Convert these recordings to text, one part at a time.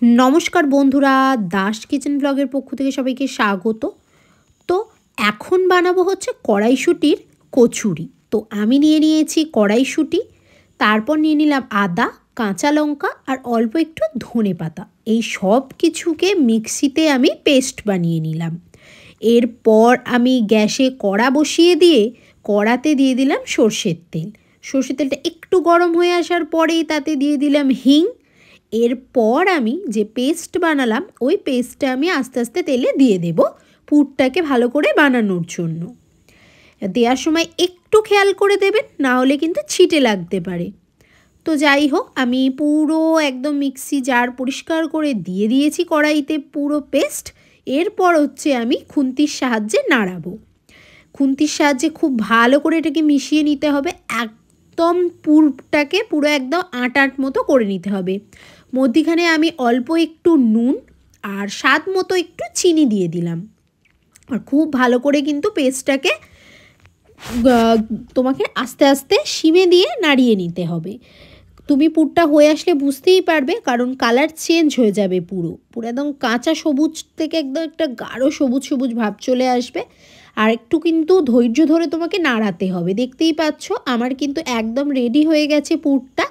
नमस्कार बंधुरा दास kitchen bagger पक्ष থেকে সবাইকে স্বাগত। তো এখন বানাবো হচ্ছে কড়াইশুঁটির কচুরি। তো আমি নিয়ে নিয়েছি কড়াইশুঁটি, তারপর নিয়ে নিলাম আদা, কাঁচা লঙ্কা আর অল্প একটু ধনেপাতা। এই সব কিছুকে মিক্সিতে আমি পেস্ট বানিয়ে নিলাম। এরপর আমি গ্যাসে কড়া বসিয়ে দিয়ে কড়াতে দিয়ে দিলাম সর্ষের তেল। সর্ষের তেলটা একটু গরম হয়ে আসার পরেই তাতে দিয়ে দিলাম হিং। এরপর আমি যে পেস্ট বানালাম ওই পেস্টটা আমি আস্তে আস্তে তেলে দিয়ে দেব পুরটাকে ভালো করে বানানোর জন্য। দেওয়ার সময় একটু খেয়াল করে দেবেন, না হলে কিন্তু ছিটে লাগতে পারে। তো যাই হোক, আমি পুরো একদম মিক্সি জার পরিষ্কার করে দিয়ে দিয়েছি কড়াইতে পুরো পেস্ট। এরপর হচ্ছে আমি খুন্তির সাহায্যে নাড়াবো। খুন্তির সাহায্যে খুব ভালো করে এটাকে মিশিয়ে নিতে হবে। একদম পুরটাকে পুরো একদম আটার মতো করে নিতে হবে। মধ্যিখানে আমি অল্প একটু নুন আর স্বাদ মতো একটু চিনি দিয়ে দিলাম। আর খুব ভালো করে কিন্তু পেস্টটাকে তোমাকে আস্তে আস্তে সিমে দিয়ে নাড়িয়ে নিতে হবে। তুমি পুরটা হয়ে আসলে বুঝতেই পারবে, কারণ কালার চেঞ্জ হয়ে যাবে। পুরো একদম কাঁচা সবুজ থেকে একদম একটা গাঢ় সবুজ সবুজ ভাব চলে আসবে। আর একটু কিন্তু ধৈর্য ধরে তোমাকে নাড়াতে হবে। দেখতেই পাচ্ছ আমার কিন্তু একদম রেডি হয়ে গেছে পুরটা।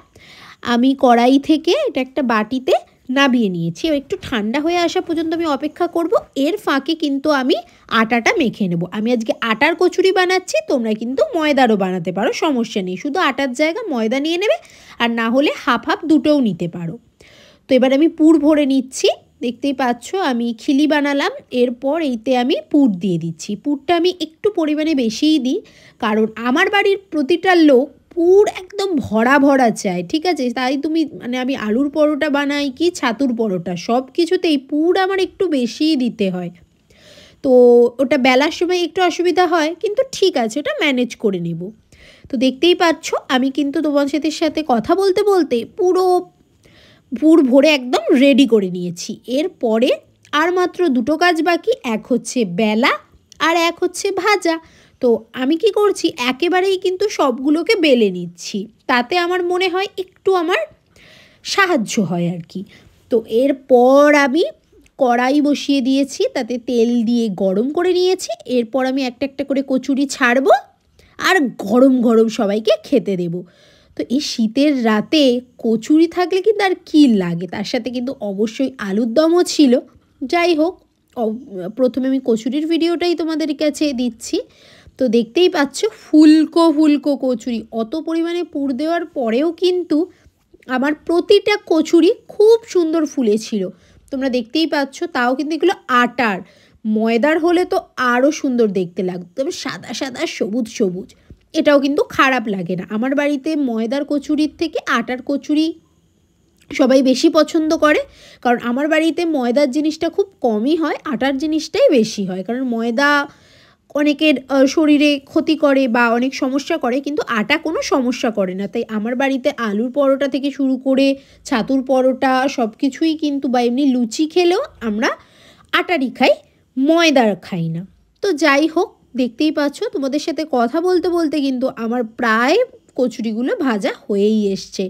আমি কড়াই থেকে এটা একটা বাটিতে নামিয়ে নিয়েছি। একটু ঠান্ডা হয়ে আসা পর্যন্ত আমি অপেক্ষা করব। এর ফাঁকে কিন্তু আমি আটাটা মেখে নেব। আমি আজকে আটার কচুরি বানাচ্ছি, তোমরা কিন্তু ময়দারও বানাতে পারো, সমস্যা নেই। শুধু আটার জায়গায় ময়দা নিয়ে নেবে, আর না হলে হাফ হাফ দুটোও নিতে পারো। তো এবার আমি পুর ভরে নিচ্ছি। দেখতেই পাচ্ছ আমি খিলি বানালাম। এরপর এইতে আমি পুর দিয়ে দিচ্ছি। পুরটা আমি একটু পরিমাণে বেশিই দিই, কারণ আমার বাড়ির প্রতিটা লোক পুর একদম ভরা ভরা চায়, ঠিক আছে? তাই তুমি আমি আলুর পরোটা বানাই কি ছাতুর পরোটা, সব কিছুতেই পুর আমার একটু বেশিই দিতে হয়। তো ওটা বেলার সময় একটু অসুবিধা হয়, কিন্তু ঠিক আছে, ওটা ম্যানেজ করে নেব। তো দেখতেই পাচ্ছ আমি কিন্তু তোমাদের সাথে কথা বলতে বলতে পুরো পুর ভরে একদম রেডি করে নিয়েছি। এরপরে আর মাত্র দুটো কাজ বাকি, এক হচ্ছে বেলা আর এক হচ্ছে ভাজা। তো আমি কি করছি, একেবারেই কিন্তু সবগুলোকে বেলে নিচ্ছি, তাতে আমার মনে হয় একটু আমার সাহায্য হয় আর কি। তো এরপর আমি কড়াই বসিয়ে দিয়েছি, তাতে তেল দিয়ে গরম করে নিয়েছি। এরপর আমি একটা একটা করে কচুরি ছাড়বো আর গরম গরম সবাইকে খেতে দেবো। তো এই শীতের রাতে কচুরি থাকলে কিন্তু আর কী লাগে, তার সাথে কিন্তু অবশ্যই আলুর দমও ছিল। যাই হোক, প্রথমে আমি কচুরির ভিডিওটাই তোমাদের কাছে দিচ্ছি। তো দেখতেই পাচ্ছ ফুলকো ফুলকো কচুরি। অত পরিমাণে পুর দেওয়ার পরেও কিন্তু আমার প্রতিটা কচুরি খুব সুন্দর ফুলেছিল। তোমরা দেখতেই পাচ্ছ, তাও কিন্তু এগুলো আটার। ময়দার হলে তো আরও সুন্দর দেখতে লাগতো, তবে সাদা সাদা সবুজ সবুজ, এটাও কিন্তু খারাপ লাগে না। আমার বাড়িতে ময়দার কচুরির থেকে আটার কচুরি সবাই বেশি পছন্দ করে, কারণ আমার বাড়িতে ময়দার জিনিসটা খুব কমই হয়, আটার জিনিসটাই বেশি হয়। কারণ ময়দা অনেকের শরীরে ক্ষতি করে বা অনেক সমস্যা করে, কিন্তু আটা কোনো সমস্যা করে না। তাই আমার বাড়িতে আলুর পরোটা থেকে শুরু করে ছাতুর পরোটা সব কিছুই কিন্তু, বা এমনি লুচি খেলেও আমরা আটারই খাই, ময়দার খাই না। তো যাই হোক, দেখতেই পাচ্ছ তোমাদের সাথে কথা বলতে বলতে কিন্তু আমার প্রায় কচুরিগুলো ভাজা হয়েই এসছে।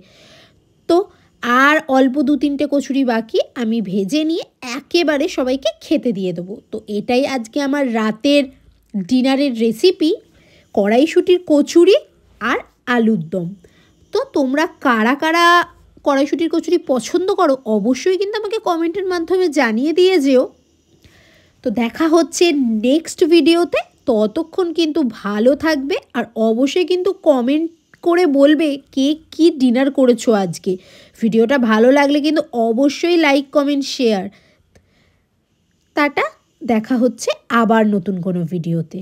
তো আর অল্প দু তিনটে কচুরি বাকি, আমি ভেজে নিয়ে একেবারে সবাইকে খেতে দিয়ে দেবো। তো এটাই আজকে আমার রাতের ডিনারের রেসিপি, কড়াইশুঁটির কচুরি আর আলুর দম। তো তোমরা কারা কারা কড়াইশুঁটির কচুরি পছন্দ করো অবশ্যই কিন্তু আমাকে কমেন্টের মাধ্যমে জানিয়ে দিয়ে যেও। তো দেখা হচ্ছে নেক্সট ভিডিওতে। ততক্ষণ কিন্তু ভালো থাকবে, আর অবশ্যই কিন্তু কমেন্ট করে বলবে কে কী ডিনার করেছো আজকে। ভিডিওটা ভালো লাগলে কিন্তু অবশ্যই লাইক কমেন্ট শেয়ার। টাটা, দেখা হচ্ছে আবার নতুন কোনো ভিডিওতে।